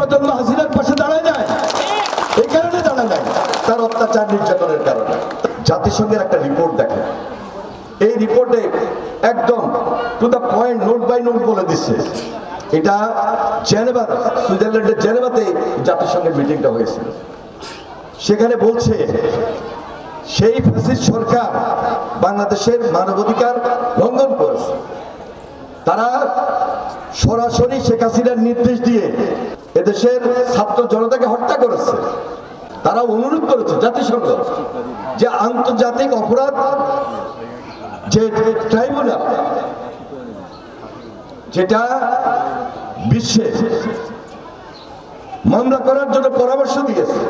প্রজন্ম হাসিনার পাশে দাঁড়ায় যায়, এই কারণে দাঁড়ায় যায় তার অত্যাচার নির্যাতনের কারণে। জাতিসংঘের একটা রিপোর্ট দেখেন, এই রিপোর্টে একদম to the point note by note বলে দিচ্ছে। এটা জেনেভা, সুইজারল্যান্ডের জেনেভাতে জাতিসংঘের মিটিংটা হয়েছিল। সেখানে বলছে সেই ফ্যাসিস্ট সরকার বাংলাদেশের মানবাধিকার লঙ্ঘন করেছে। তারা সরাসরি শেখ হাসিনার নির্দেশ দিয়ে এদেশের ছাত্র জনতাকে হত্যা করেছে। তারা অনুরোধ করেছে জাতিসংঘ যে আন্তর্জাতিক অপরাধ যে ট্রাইব্যুনাল, যেটা বিশ্বে মামলা করার জন্য পরামর্শ দিয়েছে,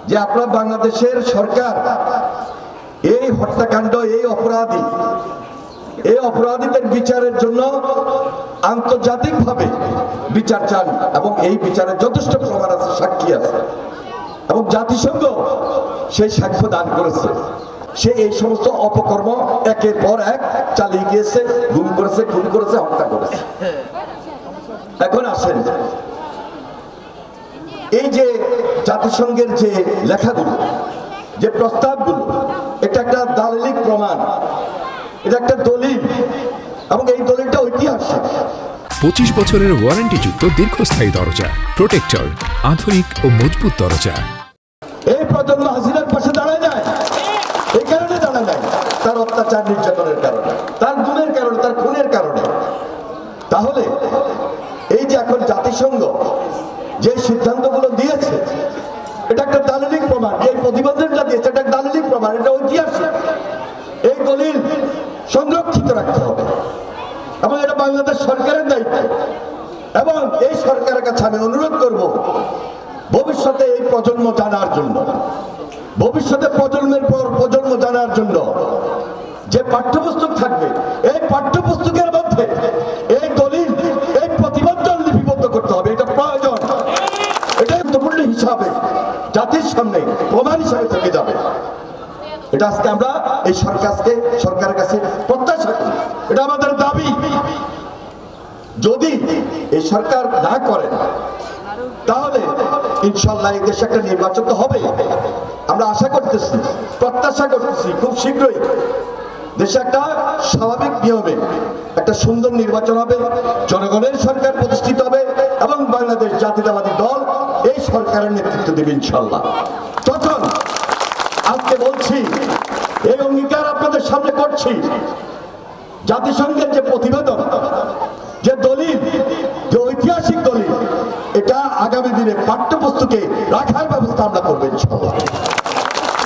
যে আপনার বাংলাদেশের সরকার এই হত্যাকাণ্ড, এই অপরাধীদের বিচারের জন্য আন্তর্জাতিকভাবে বিচার চান এবং এই বিচারের যথেষ্ট প্রমাণ আছে, সাক্ষী আছে, এবং জাতিসংঘ সেই সাক্ষ্য দান করেছে। সে এই সমস্ত অপকর্ম একের পর এক চালিয়ে গিয়েছে, গুম করেছে, খুন করেছে, হত্যা করেছে। এখন আসেন, এই যে জাতিসংঘের যে লেখাগুলো, যে প্রস্তাবগুলো, এটা একটা দালিলিক প্রমাণ, এটা একটা দলিল, এবং এই দলিলটা ঐতিহাসিক। 25 বছরের ওয়ারেন্টিযুক্ত দীর্ঘস্থায়ী দরজা প্রোটেক্টর, আধুনিক ও মজবুত দরজা। এই প্রজন্ম হাসিনার পাশে দাঁড়ায় যায়, এই কারণে দাঁড়ায় যায় তার অত্যাচার নির্যাতনের কারণে, তার গুণের কারণে, তার খুনের কারণে। তাহলে এই যে এখন জাতিসংঘ যে সিদ্ধান্তগুলো দিয়েছে, এটা একটা দালিলিক প্রমাণ। এই প্রতিবেদনটা দিয়েছে, এটা দালিলিক প্রমাণ, এটা ঐতিহাসিক। এই দলিল সংরক্ষিত রাখতে হবে এবং এটা বাংলাদেশ সরকারের দায়িত্ব। এবং এই সরকারের কাছে আমি অনুরোধ করব, ভবিষ্যতে এই প্রজন্ম জানার জন্য, ভবিষ্যতে প্রজন্মের পর প্রজন্ম জানার জন্য যে পাঠ্যপুস্তক থাকবে, এই পাঠ্যপুস্তকের মধ্যে এই দলিল, এই প্রতিবেদন লিপিবদ্ধ করতে হবে। এটা প্রয়োজন, এটা গুরুত্বপূর্ণ হিসাবে জাতির সামনে প্রমাণ হিসাবে থেকে যাবে। এটা আজকে আমরা এই সরকারের কাছে প্রত্যাশা করি, এটা আমাদের দাবি। যদি এই সরকার না করে তাহলে ইনশাল্লাহ এই দেশে একটা নির্বাচন তো হবে। আমরা আশা করতেছি, প্রত্যাশা করতেছি, খুব শীঘ্রই দেশে একটা স্বাভাবিক নিয়মে একটা সুন্দর নির্বাচন হবে, জনগণের সরকার প্রতিষ্ঠিত হবে এবং বাংলাদেশ জাতীয়তাবাদী দল এই সরকারের নেতৃত্ব দেবে ইনশাল্লাহ। তখন আজকে বলছি, এই অঙ্গীকার আপনাদের সামনে করছি, জাতিসংঘের যে প্রতিবেদন, যে দলিল, যে ঐতিহাসিক দলিল, এটা আগামী দিনে পাঠ্যপুস্তকে রাখার ব্যবস্থা আমরা করবো ইনশাআল্লাহ।